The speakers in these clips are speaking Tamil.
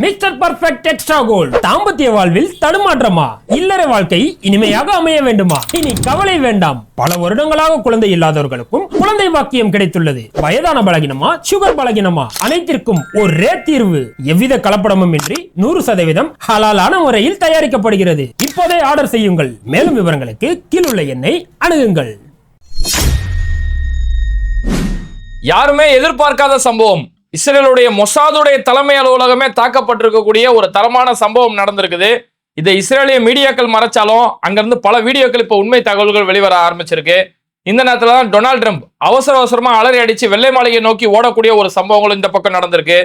Mister perfect extra gold. தாம்பத்திய வாழ்வில் தடுமாற்றமா? இல்லற வாழ்க்கை இனிமையாக அமைய வேண்டுமா? இனி கவலை வேண்டாம். பல வருடங்களாக குழந்தை இல்லாதவர்களுக்கும் குழந்தை பாக்கியம் கிடைத்துள்ளது. வயதான பலகினமா, சுகர் பலகினமா, அனைத்திற்கும் ஒரே தீர்வு. எவ்வித கலப்படமும் இன்றி 100% ஹலாலான முறையில் தயாரிக்கப்படுகிறது. இப்போதே ஆர்டர் செய்யுங்கள். மேலும் விவரங்களுக்கு கீழுள்ள எண்ணை அணுகுங்கள். யாருமே எதிர்பார்க்காத சம்பவம். இஸ்ரேலுடைய மொசாதுடைய தலைமை அலுவலகமே தாக்கப்பட்டிருக்கக்கூடிய ஒரு தரமான சம்பவம் நடந்திருக்குது. இதை இஸ்ரேலிய மீடியாக்கள் மறைச்சாலும் அங்கிருந்து பல வீடியோக்கள் இப்போ உண்மை தகவல்கள் வெளிவர ஆரம்பிச்சிருக்கு. இந்த நேரத்தில் தான் டொனால்டு ட்ரம்ப் அவசரமா அலறி அடிச்சு வெள்ளை மாளிகையை நோக்கி ஓடக்கூடிய ஒரு சம்பவங்களும் இந்த பக்கம் நடந்திருக்கு.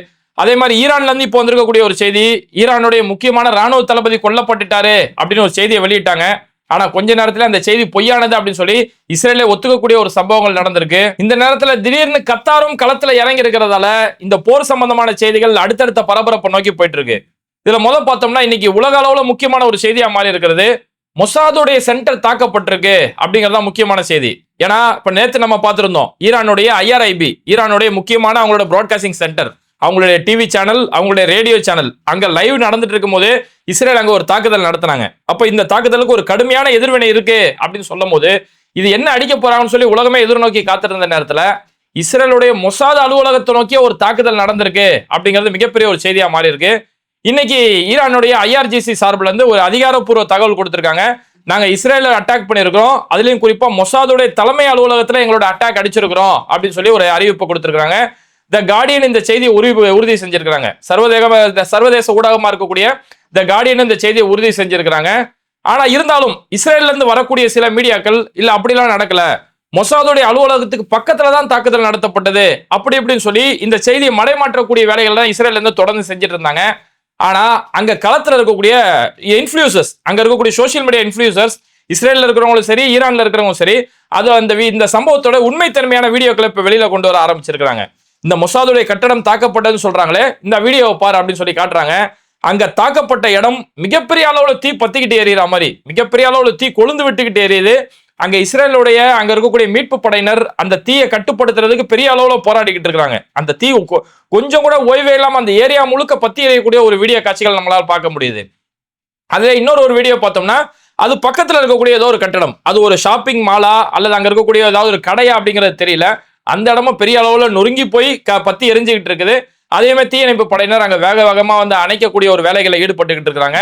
அதே மாதிரி ஈரான்ல இருந்து இப்போ வந்திருக்கக்கூடிய ஒரு செய்தி, ஈரானுடைய முக்கியமான ராணுவ தளபதி கொல்லப்பட்டுட்டாரு அப்படின்னு ஒரு செய்தியை வெளியிட்டாங்க. ஆனா கொஞ்ச நேரத்துல அந்த செய்தி பொய்யானது அப்படின்னு சொல்லி இஸ்ரேலை ஒத்துக்கக்கூடிய ஒரு சம்பவங்கள் நடந்திருக்கு. இந்த நேரத்துல திடீர்னு கத்தாரும் களத்துல இறங்கி இருக்கிறதால இந்த போர் சம்பந்தமான செய்திகள் அடுத்தடுத்த பரபரப்பை நோக்கி போயிட்டு இருக்கு. இதுல பார்த்தோம்னா இன்னைக்கு உலக அளவுல முக்கியமான ஒரு செய்தியா மாறி இருக்கிறது. மொசாதுடைய சென்டர் தாக்கப்பட்டிருக்கு அப்படிங்கறதா முக்கியமான செய்தி. ஏன்னா இப்ப நேத்து நம்ம பார்த்திருந்தோம் ஈரானுடைய IRIB, ஈரானுடைய முக்கியமான அவங்களோட பிராட்காஸ்டிங் சென்டர், அவங்களுடைய டிவி சேனல், அவங்களுடைய ரேடியோ சேனல் அங்க லைவ் நடந்துட்டு இருக்கும் போது இஸ்ரேல் அங்க ஒரு தாக்குதல் நடத்தினாங்க. அப்ப இந்த தாக்குதலுக்கு ஒரு கடுமையான எதிர்வினை இருக்கு அப்படின்னு சொல்லும் போது இது என்ன அடிக்க போறாங்கன்னு சொல்லி உலகமே எதிர்நோக்கி காத்திருந்த நேரத்துல இஸ்ரேலுடைய மொசாத் அலுவலகத்தை நோக்கிய ஒரு தாக்குதல் நடந்திருக்கு அப்படிங்கிறது மிகப்பெரிய ஒரு செய்தியா மாறி இருக்கு. இன்னைக்கு ஈரானுடைய IRGC சார்பில் இருந்து ஒரு அதிகாரப்பூர்வ தகவல் கொடுத்திருக்காங்க. நாங்க இஸ்ரேல அட்டாக் பண்ணிருக்கிறோம், அதுலயும் குறிப்பா மொசாதுடைய தலைமை அலுவலகத்துல எங்களோட அட்டாக் அடிச்சிருக்கிறோம் அப்படின்னு சொல்லி ஒரு அறிவிப்பு கொடுத்திருக்காங்க. த கார்டியன் இந்த செய்தியை உறுதி செஞ்சிருக்கிறாங்க. சர்வதேச ஊடகமா இருக்கக்கூடிய த கார்டியன் இந்த செய்தியை உறுதி செஞ்சிருக்கிறாங்க. ஆனா இருந்தாலும் இஸ்ரேல்ல இருந்து வரக்கூடிய சில மீடியாக்கள் இல்ல அப்படிலாம் நடக்கல, மொசாதுடைய அலுவலகத்துக்கு பக்கத்துல தான் தாக்குதல் நடத்தப்பட்டது அப்படி இப்படின்னு சொல்லி இந்த செய்தியை மடைமாற்றக்கூடிய வேலைகள் தான் இஸ்ரேல்ல இருந்து தொடர்ந்து செஞ்சுட்டு இருந்தாங்க. ஆனா அங்க களத்துல இருக்கக்கூடிய இன்ஃப்ளூயன்சர்ஸ், அங்க இருக்கக்கூடிய சோசியல் மீடியா இன்ஃப்ளூயன்சர்ஸ், இஸ்ரேல்ல இருக்கிறவங்களும் சரி ஈரான்ல இருக்கிறவங்களும் சரி, அது இந்த சம்பவத்தோட உண்மைத்தன்மையான வீடியோக்களை இப்ப வெளியில கொண்டு வர ஆரம்பிச்சிருக்காங்க. இந்த மொசாதுடைய கட்டடம் தாக்கப்பட்டதுன்னு சொல்றாங்களே, இந்த வீடியோவை பாரு அப்படின்னு சொல்லி காட்டுறாங்க. அங்க தாக்கப்பட்ட இடம் மிகப்பெரிய அளவுல தீ பத்திக்கிட்டு எறிகிற மாதிரி, மிகப்பெரிய அளவுல தீ கொழுந்து விட்டுக்கிட்டு எரியுது. அங்க இஸ்ரேலுடைய அங்க இருக்கக்கூடிய மீட்பு படையினர் அந்த தீயை கட்டுப்படுத்துறதுக்கு பெரிய அளவுல போராடிக்கிட்டு இருக்காங்க. அந்த தீ கொஞ்சம் கூட ஓய்வே இல்லாம அந்த ஏரியா முழுக்க பத்தி எறியக்கூடிய ஒரு வீடியோ காட்சிகள் நம்மளால பார்க்க முடியுது. அதுல இன்னொரு வீடியோ பார்த்தோம்னா அது பக்கத்துல இருக்கக்கூடிய ஏதோ ஒரு கட்டடம், அது ஒரு ஷாப்பிங் மாலா அல்லது அங்க இருக்கக்கூடிய ஏதாவது ஒரு கடையா அப்படிங்கிறது தெரியல. அந்த இடமும் பெரிய அளவுல நொறுங்கி போய் பத்தி எரிஞ்சுக்கிட்டு இருக்குது. அதே மாதிரி தீயணைப்பு படையினர் அங்க வேகமா வந்து அணைக்கக்கூடிய ஒரு வேலைகளை ஈடுபட்டுக்கிட்டு இருக்காங்க.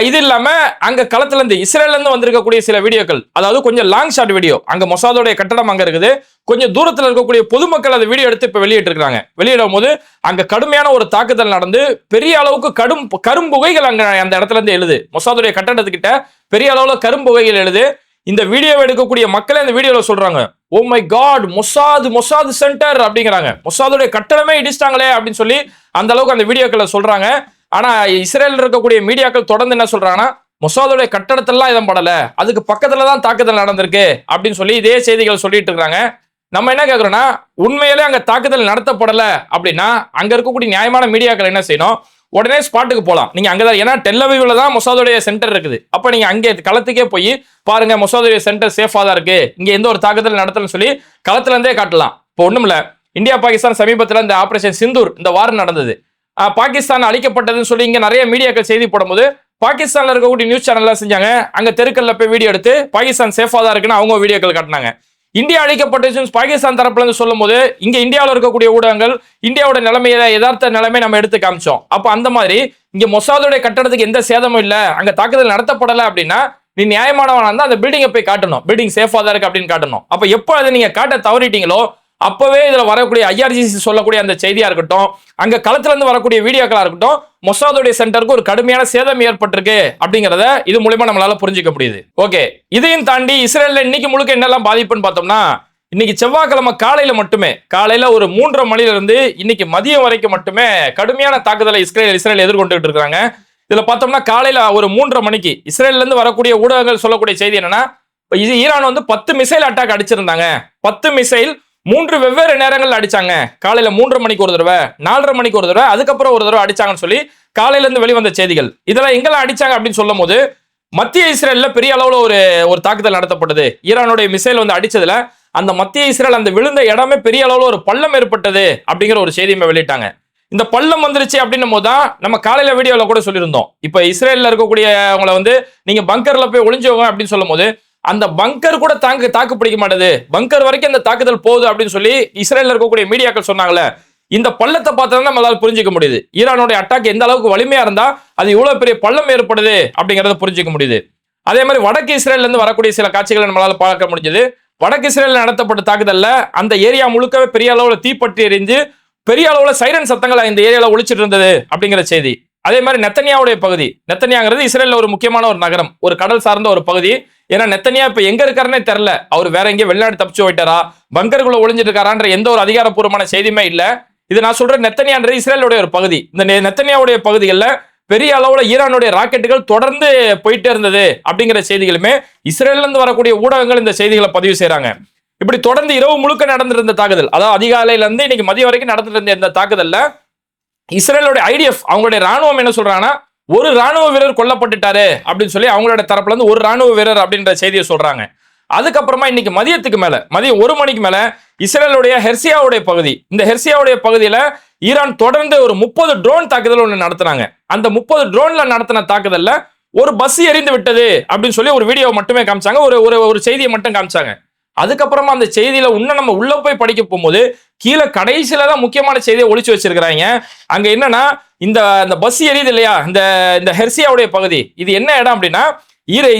இது இல்லாம அங்க களத்துல இருந்து இஸ்ரேல்ல இருந்து வந்திருக்கக்கூடிய சில வீடியோக்கள், அதாவது கொஞ்சம் லாங் ஷாட் வீடியோ, அங்க மொசாதுடைய கட்டடம் அங்க இருக்குது, கொஞ்சம் தூரத்துல இருக்கக்கூடிய பொதுமக்கள் அந்த வீடியோ எடுத்து இப்ப வெளியிட்டு இருக்காங்க. வெளியிடும் போது அங்க கடுமையான ஒரு தாக்குதல் நடந்து பெரிய அளவுக்கு கரும்புகைகள் அங்க அந்த இடத்துல இருந்து எழுது. மொசாதுடைய கட்டடத்துக்கிட்ட பெரிய அளவுல கரும்புகைகள் எழுது. இந்த வீடியோவை எடுக்கக்கூடிய மக்களே இந்த வீடியோல சொல்றாங்க, oh my God, Mossad centre அப்படிங்கிறாங்க. மொசாதுடைய கட்டடமே இடிச்சிட்டாங்களே அப்படின்னு சொல்லி அந்த அளவுக்கு அந்த வீடியோக்களை சொல்றாங்க. ஆனா இஸ்ரேல் இருக்கக்கூடிய மீடியாக்கள் தொடர்ந்து என்ன சொல்றாங்கன்னா, மொசாதுடைய கட்டடத்தெல்லாம் இதம் படல, அதுக்கு பக்கத்துலதான் தாக்குதல் நடந்திருக்கு அப்படின்னு சொல்லி இதே செய்திகள் சொல்லிட்டு இருக்காங்க. நம்ம என்ன கேட்கிறோம்னா, உண்மையிலே அங்க தாக்குதல் நடத்தப்படல அப்படின்னா அங்க இருக்கக்கூடிய நியாயமான மீடியாக்கள் என்ன செய்யணும், உடனே ஸ்பாட்டுக்கு போலாம். நீங்க அங்கதான், ஏன்னா டெல்லவிவ்ல தான் மொசாதுடைய சென்டர் இருக்குது. அப்ப நீங்க அங்கே களத்துக்கே போய் பாருங்க, மொசாதுடைய சென்டர் சேஃபா தான் இருக்கு, இங்க எந்த ஒரு தாக்குதல் நடத்தலன்னு சொல்லி களத்துல இருந்தே காட்டலாம். இப்போ ஒண்ணும் இல்ல, இந்தியா பாகிஸ்தான் சமீபத்துல இந்த ஆபரேஷன் சிந்தூர் இந்த வாரம் நடந்தது, பாகிஸ்தான் அழிக்கப்பட்டதுன்னு சொல்லி இங்க நிறைய மீடியாக்கள் செய்தி போடும்போது பாகிஸ்தான்ல இருக்கக்கூடிய நியூஸ் சேனல் செஞ்சாங்க, அங்க தெருக்கல்ல போய் வீடியோ எடுத்து பாகிஸ்தான் சேஃபா தான் இருக்குன்னு அவங்க வீடியோக்கள் காட்டினாங்க. இந்தியா அழிக்கப்பட்டு பாகிஸ்தான் தரப்புல இருந்து சொல்லும் போது இங்க இந்தியாவில் இருக்கக்கூடிய ஊடகங்கள் இந்தியாவோட நிலைமையை, யதார்த்த நிலைமை நம்ம எடுத்து காமிச்சோம். அப்ப அந்த மாதிரி இங்க மொசாதுடைய கட்டடத்துக்கு எந்த சேதமும் இல்ல, அங்க தாக்குதல் நடத்தப்படல அப்படின்னா நீ நியாயமானவனா இருந்தா அந்த பில்டிங்கை போய் காட்டணும், பில்டிங் சேஃபா தான் இருக்கு அப்படின்னு காட்டணும். அப்ப எப்போ அதை நீங்க காட்ட தவறிட்டீங்களோ அப்பவே இதுல வரக்கூடிய IRGC சொல்லக்கூடிய அந்த செய்தியா இருக்கட்டும், அங்க களத்துல இருந்து வரக்கூடிய வீடியோக்களா இருக்கட்டும், மொசாதுடைய சென்டருக்கு ஒரு கடுமையான சேதம் ஏற்பட்டிருக்கு அப்படிங்கறத இது மூலமா நம்மளால புரிஞ்சுக்க முடியுது. ஓகே, இதையும் தாண்டி இஸ்ரேல்ல இன்னைக்கு முழுக்க என்னெல்லாம் பாதிப்புன்னு பார்த்தோம்னா, இன்னைக்கு செவ்வாய்க்கிழமை காலையில மட்டுமே, காலையில ஒரு 3:30 மணில இருந்து இன்னைக்கு மதியம் வரைக்கும் மட்டுமே கடுமையான தாக்குதலை இஸ்ரேல் எதிர்கொண்டுட்டு இருக்காங்க. இதுல பார்த்தோம்னா காலையில ஒரு 3:30 மணிக்கு இஸ்ரேல்ல இருந்து வரக்கூடிய ஊடகங்கள் சொல்லக்கூடிய செய்தி என்னன்னா, ஈரான் வந்து 10 மிசைல் அட்டாக் அடிச்சிருந்தாங்க. 10 மிசைல் 3 வெவ்வேறு நேரங்கள் அடிச்சாங்க. காலையில 3:30 மணிக்கு ஒரு தடவை, 4:30 மணிக்கு ஒரு தடவை, அதுக்கப்புறம் ஒரு தடவை அடிச்சாங்கன்னு சொல்லி காலையில இருந்து வெளிவந்த செய்திகள். இதெல்லாம் எங்கெல்லாம் அடிச்சாங்க அப்படின்னு சொல்லும் போது மத்திய இஸ்ரேல்ல பெரிய அளவுல ஒரு தாக்குதல் நடத்தப்பட்டது. ஈரானுடைய மிசைல் வந்து அடிச்சதுல அந்த மத்திய இஸ்ரேல் அந்த விழுந்த இடமே பெரிய அளவுல ஒரு பள்ளம் ஏற்பட்டது அப்படிங்கிற ஒரு செய்தியை வெளியிட்டாங்க. இந்த பள்ளம் வந்துருச்சு அப்படின்னும் போதுதான் நம்ம காலையில வீடியோல கூட சொல்லியிருந்தோம். இப்ப இஸ்ரேல்ல இருக்கக்கூடியவங்களை வந்து நீங்க பங்கர்ல போய் ஒளிஞ்சவங்க அப்படின்னு சொல்லும் போது அந்த பங்கர் கூட தாக்கு பிடிக்க மாட்டேது, பங்கர் வரைக்கும் அந்த தாக்குதல் போகுது அப்படின்னு சொல்லி இஸ்ரேல்ல இருக்கக்கூடிய மீடியாக்கள் சொன்னாங்களே. இந்த பள்ளத்தை பார்த்தா நம்மளால புரிஞ்சுக்க முடியுது ஈரானுடைய அட்டாக் எந்த அளவுக்கு வலிமையா இருந்தா அது இவ்வளவு பெரிய பள்ளம் ஏற்படுது அப்படிங்கறத புரிஞ்சுக்க முடியுது. அதே மாதிரி வடக்கு இஸ்ரேல்ல இருந்து வரக்கூடிய சில காட்சிகளை நம்மளால பார்க்க முடிஞ்சது. வடக்கு இஸ்ரேல் நடத்தப்பட்ட தாக்குதல்ல அந்த ஏரியா முழுக்கவே பெரிய அளவுல தீப்பற்றி எரிஞ்சு பெரிய அளவுல சைரன் சத்தங்கள் இந்த ஏரியால ஒழிச்சிட்டு இருந்தது அப்படிங்கிற செய்தி. அதே மாதிரி நெத்தனியாவுடைய பகுதி, நெத்தனியாங்கிறது இஸ்ரேல்ல ஒரு முக்கியமான ஒரு நகரம், ஒரு கடல் சார்ந்த ஒரு பகுதி. ஏன்னா நெத்தனியா இப்ப எங்க இருக்காருன்னே தெரியல, அவர் வேற எங்கேயும் வெளிநாடு தப்பிச்சு போயிட்டாரா, பங்கருக்குள்ள ஒளிஞ்சிட்டு இருக்காரான்ற எந்த ஒரு அதிகாரப்பூர்வமான செய்தியுமே இல்ல. இது நான் சொல்ற நெத்தனியான்றது இஸ்ரேலுடைய ஒரு பகுதி. இந்த நெத்தனியாவுடைய பகுதிகளில் பெரிய அளவுல ஈரானுடைய ராக்கெட்டுகள் தொடர்ந்து போயிட்டே இருந்தது அப்படிங்கிற செய்திகளுமே இஸ்ரேல்ல இருந்து வரக்கூடிய ஊடகங்கள் இந்த செய்திகளை பதிவு செய்யறாங்க. இப்படி தொடர்ந்து இரவு முழுக்க நடந்திருந்த தாக்குதல், அதாவது அதிகாலையில இருந்து இன்னைக்கு மதியம் வரைக்கும் நடந்துட்டு இருந்த இந்த தாக்குதல்ல இஸ்ரேலுடைய ஐடிஎஃப் அவங்களுடைய ராணுவம் என்ன சொல்றாங்கன்னா ஒரு ராணுவ வீரர் கொல்லப்பட்டுட்டாரு அப்படின்னு சொல்லி அவங்களோட தரப்புல இருந்து ஒரு ராணுவ வீரர் அப்படின்ற செய்தியை சொல்றாங்க. அதுக்கப்புறமா இன்னைக்கு மதியத்துக்கு மேல மதியம் 1 மணிக்கு மேல இஸ்ரேலுடைய ஹெர்சியாவுடைய பகுதி, இந்த ஹெர்சியாவுடைய பகுதியில ஈரான் தொடர்ந்து ஒரு 30 ட்ரோன் தாக்குதல் ஒன்று நடத்துனாங்க. அந்த 30 ட்ரோன்ல நடத்தின தாக்குதல்ல ஒரு பஸ் எரிந்து விட்டது அப்படின்னு சொல்லி ஒரு வீடியோ மட்டுமே காமிச்சாங்க, ஒரு செய்தியை மட்டும் காமிச்சாங்க. அதுக்கப்புறமா அந்த செய்தியில இன்னும் நம்ம உள்ள போய் படிக்க போகும்போது கீழே கடைசியில தான் முக்கியமான செய்தியை ஒளிச்சு வச்சிருக்கிறாங்க. அங்க என்னன்னா இந்த பஸ் எரியுது இல்லையா, இந்த ஹெர்சியாவுடைய பகுதி, இது என்ன இடம் அப்படின்னா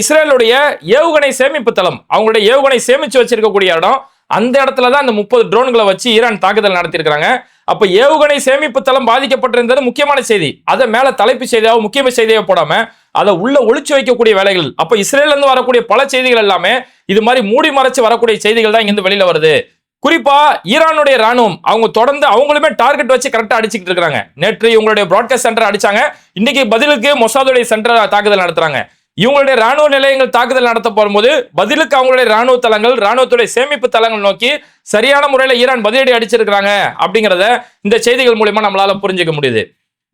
இஸ்ரேலுடைய ஏவுகணை சேமிப்பு தளம், அவங்களுடைய ஏவுகணை சேமிச்சு வச்சிருக்கக்கூடிய இடம். அந்த இடத்துல தான் அந்த 30 ட்ரோன்களை வச்சு ஈரான் தாக்குதல் நடத்திருக்காங்க. அப்ப ஏவுகணை சேமிப்பு தளம் பாதிக்கப்பட்டிருந்தது முக்கியமான செய்தி, அதை மேல தலைப்பு செய்தியாவோ முக்கிய செய்தியாக போடாம அதை உள்ள ஒளிச்சு வைக்கக்கூடிய வேலைகள். அப்ப இஸ்ரேல்ல இருந்து வரக்கூடிய பல செய்திகள் எல்லாமே இது மாதிரி மூடி மறைச்சு வரக்கூடிய செய்திகள் தான் இங்கிருந்து வெளியில வருது. குறிப்பா ஈரானுடைய ராணுவம் அவங்க தொடர்ந்து அவங்களுமே டார்கெட் வச்சு கரெக்டா அடிச்சுட்டு இருக்காங்க. நேற்று இவங்களுடைய பிராட்காஸ்ட் சென்டர் அடிச்சாங்க, இன்னைக்கு பதிலுக்கு மொசாதுடைய சென்டர் தாக்குதல் நடத்துறாங்க. இவங்களுடைய ராணுவ நிலையங்கள் தாக்குதல் நடத்த போகும்போது பதிலுக்கு அவங்களுடைய ராணுவ தளங்கள், ராணுவத்துடைய சேமிப்பு தளங்கள் நோக்கி சரியான முறையில் ஈரான் பதிலடி அடிச்சிருக்காங்க அப்படிங்கிறத இந்த செய்திகள் மூலமா நம்மளால புரிஞ்சுக்க முடியுது.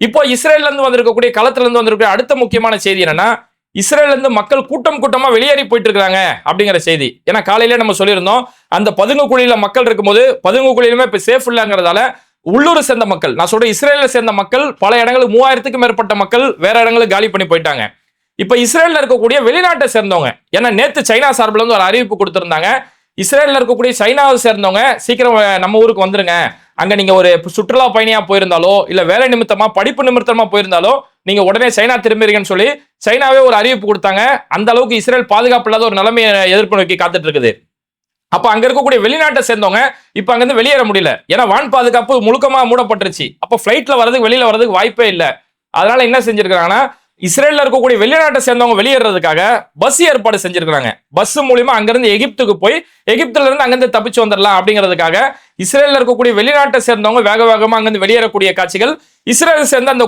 இப்போ இஸ்ரேல்ல இருந்து வந்திருக்கக்கூடிய களத்துல இருந்து வந்திருக்கிற அடுத்த முக்கியமான செய்தி என்னன்னா இஸ்ரேல்ல இருந்து மக்கள் கூட்டம் கூட்டமா வெளியேறி போயிட்டு இருக்காங்க அப்படிங்கிற செய்தி. ஏன்னா காலையில நம்ம சொல்லியிருந்தோம் அந்த பதுங்கு குழியில மக்கள் இருக்கும்போது பதுங்கு குழியிலுமே இப்ப சேஃப் இல்லைங்கிறதால உள்ளூர் சேர்ந்த மக்கள், நான் சொல்றேன் இஸ்ரேல்ல சேர்ந்த மக்கள் பல இடங்களுக்கு 3000க்கும் மேற்பட்ட மக்கள் வேற இடங்களுக்கு காலி பண்ணி போயிட்டாங்க. இப்ப இஸ்ரேல்ல இருக்கக்கூடிய வெளிநாட்டை சேர்ந்தவங்க, ஏன்னா நேத்து சைனா சார்பில் வந்து ஒரு அறிவிப்பு கொடுத்திருந்தாங்க, இஸ்ரேல்ல இருக்கக்கூடிய சைனாவை சேர்ந்தவங்க சீக்கிரம் நம்ம ஊருக்கு வந்துருங்க, அங்க நீங்க ஒரு சுற்றுலா பயணியா போயிருந்தாலோ இல்ல வேலை நிமித்தமா படிப்பு நிமித்தமா போயிருந்தாலோ நீங்க உடனே சைனா திரும்பிடுங்கன்னு சொல்லி சைனாவே ஒரு அறிவிப்பு கொடுத்தாங்க. அந்த அளவுக்கு இஸ்ரேல் பாதுகாப்பு இல்லாத ஒரு நிலைமையை எதிர்ப்பு நோக்கி காத்துட்டு இருக்குது. அப்ப அங்க இருக்கக்கூடிய வெளிநாட்டை சேர்ந்தவங்க இப்ப அங்க இருந்து வெளியேற முடியல, ஏன்னா வான் பாதுகாப்பு முழுக்கமா மூடப்பட்டுருச்சு. அப்ப பிளைட்ல வரதுக்கு வெளியில வரதுக்கு வாய்ப்பே இல்லை. அதனால என்ன செஞ்சிருக்காங்கன்னா இஸ்ரேல்ல இருக்கக்கூடிய வெளிநாட்டை சேர்ந்தவங்க வெளியேறதுக்காக பஸ் ஏற்பாடு செஞ்சிருக்காங்க. பஸ் மூலியமா அங்கிருந்து எகிப்துக்கு போய் எகிப்துல இருந்து அங்கிருந்து தப்பிச்சு வந்துடலாம் அப்படிங்கிறதுக்காக இஸ்ரேல்ல இருக்கக்கூடிய வெளிநாட்டை சேர்ந்தவங்க வேக வேகமா அங்கிருந்து வெளியேறக்கூடிய காட்சிகள். இஸ்ரேல் சேர்ந்த அந்த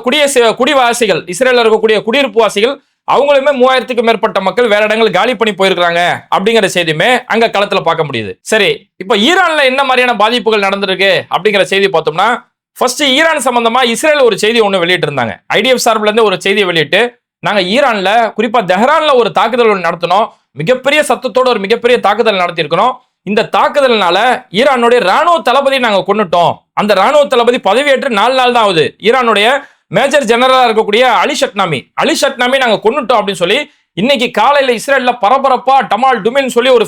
குடிவாசிகள், இஸ்ரேல்ல இருக்கக்கூடிய குடியிருப்பு வாசிகள் அவங்களுமே 3000க்கும் மேற்பட்ட மக்கள் வேற இடங்கள் காலி பண்ணி போயிருக்காங்க அப்படிங்கிற செய்தியுமே அங்க களத்துல பார்க்க முடியுது. சரி, இப்ப ஈரான்ல என்ன மாதிரியான பாதிப்புகள் நடந்திருக்கு அப்படிங்கிற செய்தி பார்த்தோம்னா ஃபர்ஸ்ட் ஈரான் சம்பந்தமா இஸ்ரேல் ஒரு செய்தி ஒன்று வெளியிட்டு இருந்தாங்க. ஐடிஎஃப் சார்பில் இருந்து ஒரு செய்தியை வெளியிட்டு நாங்க ஈரான்ல குறிப்பா தெஹ்ரான்ல ஒரு தாக்குதல் ஒன்று நடத்தினோம், மிகப்பெரிய சத்தத்தோட ஒரு மிகப்பெரிய தாக்குதல் நடத்தியிருக்கிறோம். இந்த தாக்குதல்னால ஈரானுடைய ராணுவ தளபதி நாங்க கொண்டுட்டோம். அந்த ராணுவ தளபதி பதவியேற்று 4 நாள் தான் ஆகுது. ஈரானுடைய மேஜர் ஜெனரலா இருக்கக்கூடிய அலி ஷட்னாமி நாங்க கொண்டுட்டோம் அப்படின்னு சொல்லி இன்னைக்கு காலையில இஸ்ரேல்ல பரபரப்பா டமால் டுமின் சொல்லி ஒரு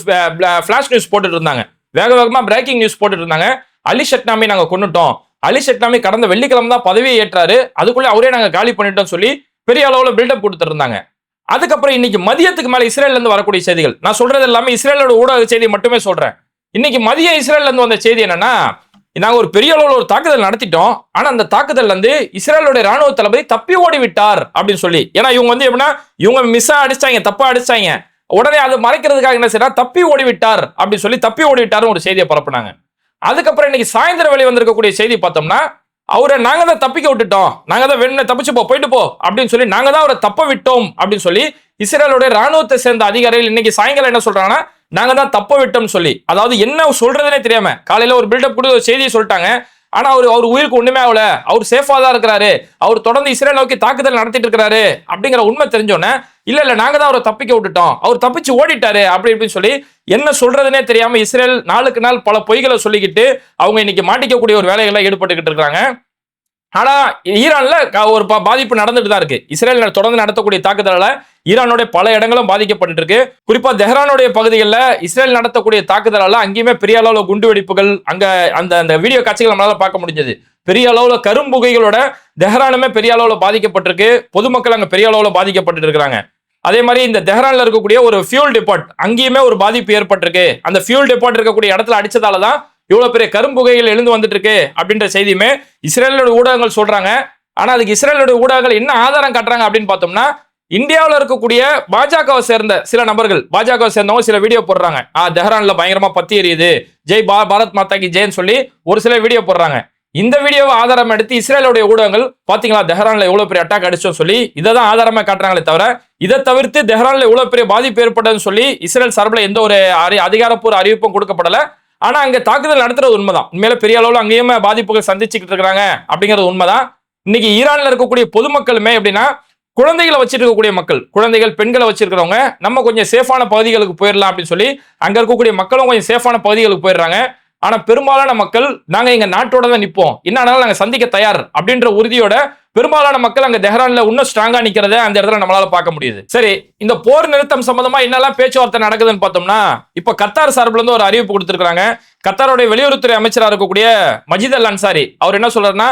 பிளாஷ் நியூஸ் போட்டுட்டு இருந்தாங்க, வேக வேகமா பிரேக்கிங் நியூஸ் போட்டுட்டு இருந்தாங்க. அலி ஷட்னாமி நாங்க கொண்டுட்டோம், அலி ஷட்னாமி கடந்த வெள்ளிக்கிழமை தான் பதவியை ஏற்றாரு, அதுக்குள்ளே அவரே நாங்க காலி பண்ணிட்டோம் சொல்லி பெரிய அளவுல பில்டப் கொடுத்துட்டு இருந்தாங்க. அதுக்கப்புறம் இன்னைக்கு மதியத்துக்கு மேல இஸ்ரேல்ல இருந்து வரக்கூடிய செய்திகள், நான் சொல்றது எல்லாமே இஸ்ரேலோட ஊடக செய்தி மட்டுமே சொல்றேன். இன்னைக்கு மதியம் இஸ்ரேல்ல இருந்து வந்த செய்தி என்னன்னா நாங்க ஒரு பெரிய அளவுல ஒரு தாக்குதல் நடத்திட்டோம், ஆனா அந்த தாக்குதல் வந்து இஸ்ரேலுடைய ராணுவ தளபதி தப்பி ஓடி விட்டார் அப்படின்னு சொல்லி. ஏன்னா இவங்க வந்து எப்படின்னா இவங்க மிஸ்ஸா அடிச்சாங்க, தப்பா அடிச்சாங்க, உடனே அதை மறைக்கிறதுக்காக என்ன செய்யறா தப்பி ஓடி விட்டார் அப்படின்னு சொல்லி தப்பி ஓடி விட்டாருன்னு ஒரு செய்தியை பரப்புனாங்க. அதுக்கப்புறம் இன்னைக்கு சாயந்தரம் வெளியே வந்திருக்கக்கூடிய செய்தி பார்த்தோம்னா அவரை நாங்க தான் தப்பிக்க விட்டுட்டோம், நாங்க தான் வேணும்னு தப்பிச்சு போயிட்டு போ அப்படின்னு சொல்லி நாங்க தான் அவரை தப்ப விட்டோம் அப்படின்னு சொல்லி இஸ்ரேலுடைய ராணுவத்தை சேர்ந்த அதிகாரிகள் இன்னைக்கு சாயங்காலம் என்ன சொல்றாங்கன்னா நாங்க தான் தப்ப விட்டோம்னு சொல்லி, அதாவது என்ன சொல்றதுனே தெரியாம காலையில ஒரு பில்டப் கொடுத்து ஒரு செய்தியை சொல்லிட்டாங்க. ஆனா அவர் உயிருக்கு ஒண்ணுமே ஆகல, அவர் சேஃபா தான் இருக்கிறாரு, அவர் தொடர்ந்து இஸ்ரேல் நோக்கி தாக்குதல் நடத்திட்டு இருக்கிறாரு அப்படிங்கிற உண்மை தெரிஞ்சோன்னே இல்ல நாங்க தான் அவரை தப்பிக்க விட்டுட்டோம், அவர் தப்பிச்சு ஓடிட்டாரு அப்படி இப்படின்னு சொல்லி என்ன சொல்றதுனே தெரியாம இஸ்ரேல் நாளுக்கு நாள் பல பொய்களை சொல்லிக்கிட்டு அவங்க இன்னைக்கு மாட்டிக்கக்கூடிய ஒரு வேலைகளை ஈடுபட்டுக்கிட்டு இருக்காங்க. ஆனா ஈரான்ல ஒரு பாதிப்பு நடந்துட்டு தான் இருக்கு. இஸ்ரேல் தொடர்ந்து நடத்தக்கூடிய தாக்குதலால ஈரானுடைய பல இடங்களும் பாதிக்கப்பட்டு இருக்கு. குறிப்பா தெஹ்ரானுடைய பகுதிகளில் இஸ்ரேல் நடத்தக்கூடிய தாக்குதலால அங்கேயுமே பெரிய அளவுல குண்டு வெடிப்புகள், அங்க அந்த வீடியோ காட்சிகள் நம்மளால பார்க்க முடிஞ்சது. பெரிய அளவுல கரும்புகைகளோட தெஹ்ரானுமே பெரிய அளவுல பாதிக்கப்பட்டிருக்கு. பொதுமக்கள் அங்க பெரிய அளவுல பாதிக்கப்பட்டு இருக்கிறாங்க. அதே மாதிரி இந்த தெஹ்ரான்ல இருக்கக்கூடிய ஒரு ஃபியூல் டிபார்ட் அங்கேயுமே ஒரு பாதிப்பு ஏற்பட்டிருக்கு. அந்த ஃபியூல் டிபார்ட் இருக்கக்கூடிய இடத்துல அடிச்சதால தான் இவ்வளவு பெரிய கரும்புகைகள் எழுந்து வந்துட்டு இருக்கு அப்படின்ற செய்தியுமே இஸ்ரேலோட ஊடகங்கள் சொல்றாங்க. ஆனா அதுக்கு இஸ்ரேலோட ஊடகங்கள் என்ன ஆதாரம் காட்டுறாங்க அப்படின்னு பார்த்தோம்னா, இந்தியாவில் இருக்கக்கூடிய பாஜகவை சேர்ந்த சில நபர்கள், பாஜகவை சேர்ந்தவங்க சில வீடியோ போடுறாங்க. தெஹ்ரான்ல பயங்கரமா பத்தி எரியுது, ஜெய் பாரத் மாதா கி ஜெய்ன்னு சொல்லி ஒரு சில வீடியோ போடுறாங்க. இந்த வீடியோவை ஆதாரம் எடுத்து இஸ்ரேலுடைய ஊடகங்கள் பாத்தீங்களா தெஹ்ரான்ல எவ்வளவு பெரிய அட்டாக் அடிச்சோம் சொல்லி இதை தான் ஆதாரமா காட்டுறாங்களே தவிர, இதை தவிர்த்து தெஹ்ரான்ல எவ்வளவு பெரிய பாதிப்பு ஏற்பட்டதுன்னு சொல்லி இஸ்ரேல் சார்பில் எந்த ஒரு அதிகாரப்பூர்வ அறிவிப்பும் கொடுக்கப்படல. ஆனா அங்க தாக்குதல் நடத்துறது உண்மைதான். உண்மையில பெரிய அளவுல அங்கேயுமே பாதிப்புகள் சந்திச்சுக்கிட்டு இருக்காங்க அப்படிங்கிறது உண்மைதான். இன்னைக்கு ஈரான்ல இருக்கக்கூடிய பொதுமக்களுமே எப்படின்னா, குழந்தைகளை வச்சிருக்கக்கூடிய மக்கள், குழந்தைகள் பெண்களை வச்சிருக்கிறவங்க நம்ம கொஞ்சம் சேஃபான பகுதிகளுக்கு போயிடலாம் அப்படின்னு சொல்லி அங்க இருக்கக்கூடிய மக்களும் கொஞ்சம் சேஃபான பகுதிகளுக்கு போயிடுறாங்க. ஆனா பெரும்பாலான மக்கள் நாங்க எங்க நாட்டோட தான் நிற்போம், என்ன ஆனாலும் நாங்க சந்திக்க தயார் அப்படின்ற உறுதியோட பெரும்பாலான மக்கள் அங்க தெஹ்ரான்ல இன்னும் ஸ்ட்ராங்கா நிக்கிறத அந்த இடத்துல நம்மளால பார்க்க முடியுது. சரி, இந்த போர் நிறுத்தம் சம்பந்தமா என்னெல்லாம் பேச்சுவார்த்தை நடக்குதுன்னு பார்த்தோம்னா, இப்ப கத்தார் சார்பில் இருந்து ஒரு அறிவிப்பு கொடுத்திருக்காங்க. கத்தாருடைய வெளியுறவுத்துறை அமைச்சராக இருக்கக்கூடிய மஜித் அல் அன்சாரி அவர் என்ன சொல்றாருன்னா,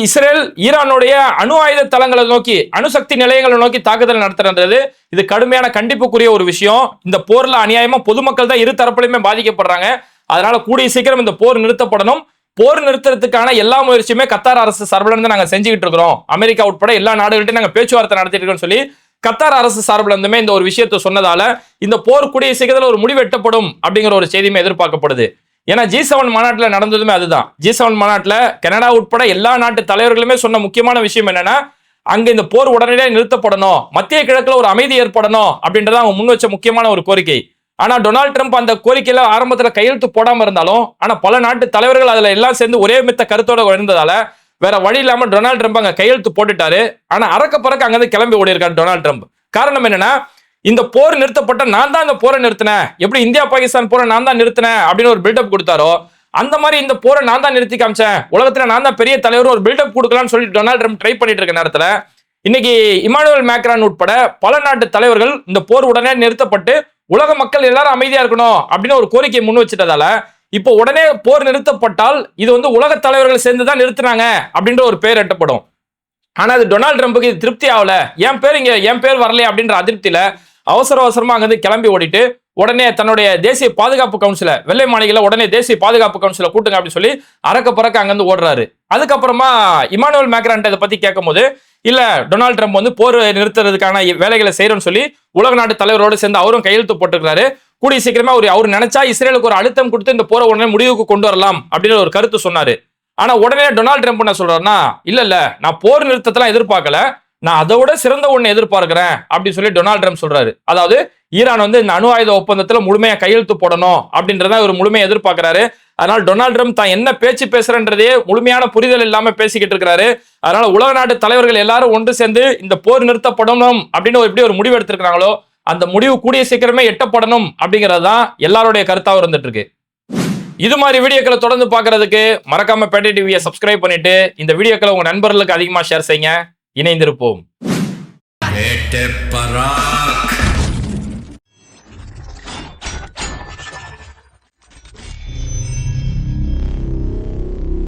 இஸ்ரேல் ஈரானுடைய அணு ஆயுத தளங்களை நோக்கி, அணுசக்தி நிலையங்களை நோக்கி தாக்குதல் நடத்துறது இது கடுமையான கண்டிப்புக்குரிய ஒரு விஷயம். இந்த போர்ல அநியாயமா பொதுமக்கள் தான் இரு தரப்புலையுமே பாதிக்கப்படுறாங்க. அதனால கூடிய சீக்கிரம் இந்த போர் நிறுத்தப்படணும். போர் நிறுத்தறதுக்கான எல்லா முயற்சியுமே கத்தார் அரசு சார்பில் இருந்து நாங்க செஞ்சுக்கிட்டு இருக்கிறோம், அமெரிக்கா உட்பட எல்லா நாடுகள்கிட்டையும் நாங்க பேச்சுவார்த்தை நடத்திட்டு இருக்கோம்னு சொல்லி கத்தார் அரசு சார்பில் இருந்துமே இந்த ஒரு விஷயத்தை சொன்னதால இந்த போர் கூடிய சீக்கிரத்தில் ஒரு முடிவு எட்டப்படும் அப்படிங்கிற ஒரு செய்தியுமே எதிர்பார்க்கப்படுது. ஏன்னா G7 மாநாட்டில் நடந்ததுமே அதுதான். G7 மாநாட்டில் கனடா உட்பட எல்லா நாட்டு தலைவர்களுமே சொன்ன முக்கியமான விஷயம் என்னன்னா, அங்க இந்த போர் உடனடியாக நிறுத்தப்படணும், மத்திய கிழக்குல ஒரு அமைதி ஏற்படணும் அப்படின்றத அவங்க முன் வச்ச முக்கியமான ஒரு கோரிக்கை. ஆனா டொனால்ட் ட்ரம்ப் அந்த கோரிக்கையில ஆரம்பத்துல கையெழுத்து போடாம இருந்தாலும், ஆனா பல நாட்டு தலைவர்கள் அதுல எல்லாம் சேர்ந்து ஒரே மித்த கருத்தோட இருந்ததால வேற வழி இல்லாம டொனால்ட் ட்ரம்ப் அங்க கையெழுத்து போட்டுட்டாரு. ஆனா அறக்க பறக்க அங்கிருந்து கிளம்பி ஓடி இருக்காரு டொனால்ட் ட்ரம்ப். காரணம் என்னன்னா, இந்த போர் நிறுத்தப்பட்ட நான் தான் இந்த போரை நிறுத்தினேன், எப்படி இந்தியா பாகிஸ்தான் போரை நான் தான் நிறுத்தினேன் அப்படின்னு ஒரு பில்டப் கொடுத்தாரோ, அந்த மாதிரி இந்த போரை நான் தான் நிறுத்தி காமிச்சேன், உலகத்துல நான் தான் பெரிய தலைவர் ஒரு பில்டப் கொடுக்கலாம்னு சொல்லி டொனால்ட் ட்ரம்ப் ட்ரை பண்ணிட்டு இருக்க நேரத்துல இன்னைக்கு இமானுவேல் மேக்ரான் உட்பட பல நாட்டு தலைவர்கள் இந்த போர் உடனே நிறுத்தப்பட்டு உலக மக்கள் எல்லாரும் அமைதியா இருக்கணும் அப்படின்னு ஒரு கோரிக்கையை முன் வச்சிட்டதால இப்போ உடனே போர் நிறுத்தப்பட்டால் இது உலக தலைவர்கள் சேர்ந்து தான் நிறுத்தினாங்க அப்படின்ற ஒரு பேர் எட்டப்படும். ஆனா அது டொனால்ட் ட்ரம்புக்கு இது திருப்தி ஆகல, என் பேர் வரலையே அப்படின்ற அதிருப்தியில அவசரமா அங்கிருந்து கிளம்பி ஓடிட்டு உடனே தன்னுடைய தேசிய பாதுகாப்பு கவுன்சில, வெள்ளை மாளிகையில உடனே தேசிய பாதுகாப்பு கவுன்சில கூட்டுங்க அப்படின்னு சொல்லி அறக்க பறக்க அங்கிருந்து ஓடுறாரு. அதுக்கப்புறமா இமானுவேல் மேக்ரான் இதை பத்தி கேட்கும் போது, இல்ல டொனால்ட் ட்ரம்ப் போர் நிறுத்துறதுக்கான வேலைகளை செய்யறோம்னு சொல்லி உலக நாட்டு தலைவரோடு சேர்ந்து அவரும் கையெழுத்து போட்டிருக்காரு. கூடிய சீக்கிரமா அவர் நினைச்சா இஸ்ரேலுக்கு ஒரு அழுத்தம் கொடுத்து இந்த போரை உடனே முடிவுக்கு கொண்டு வரலாம் அப்படின்னு ஒரு கருத்து சொன்னாரு. ஆனா உடனே டொனால்ட் ட்ரம்ப் என்ன சொல்றாருன்னா, இல்ல நான் போர் நிறுத்தத்தெல்லாம் எதிர்பார்க்கல, நான் அதை விட சிறந்த ஒண்ணு எதிர்பார்க்கிறேன் அப்படின்னு சொல்லி டொனால்ட் ட்ரம்ப் சொல்றாரு. அதாவது ஈரான் இந்த அணு ஆயுத ஒப்பந்தத்துல முழுமையா கையெழுத்து போடணும் அப்படின்றத ஒரு முழுமையா எதிர்பார்க்கிறாரு. அதனால டொனால்ட் ட்ரம்ப் தான் என்ன பேச்சு பேசுறன்றதே முழுமையான புரிதல் இல்லாம பேசிக்கிட்டு இருக்கிறாரு. அதனால உலக நாட்டு தலைவர்கள் எல்லாரும் ஒன்று சேர்ந்து இந்த போர் நிறுத்தப்படணும் அப்படின்னு எப்படி ஒரு முடிவு எடுத்திருக்கிறாங்களோ அந்த முடிவு கூடிய சீக்கிரமே எட்டப்படணும் அப்படிங்கிறது தான் எல்லாருடைய கருத்தாக இருந்துட்டு இருக்கு. இது மாதிரி வீடியோக்களை தொடர்ந்து பார்க்கறதுக்கு மறக்காம பேட்டை டிவியை சப்ஸ்கிரைப் பண்ணிட்டு இந்த வீடியோக்களை உங்க நண்பர்களுக்கு அதிகமா ஷேர் செய்யுங்க. இணைந்திருப்போம்.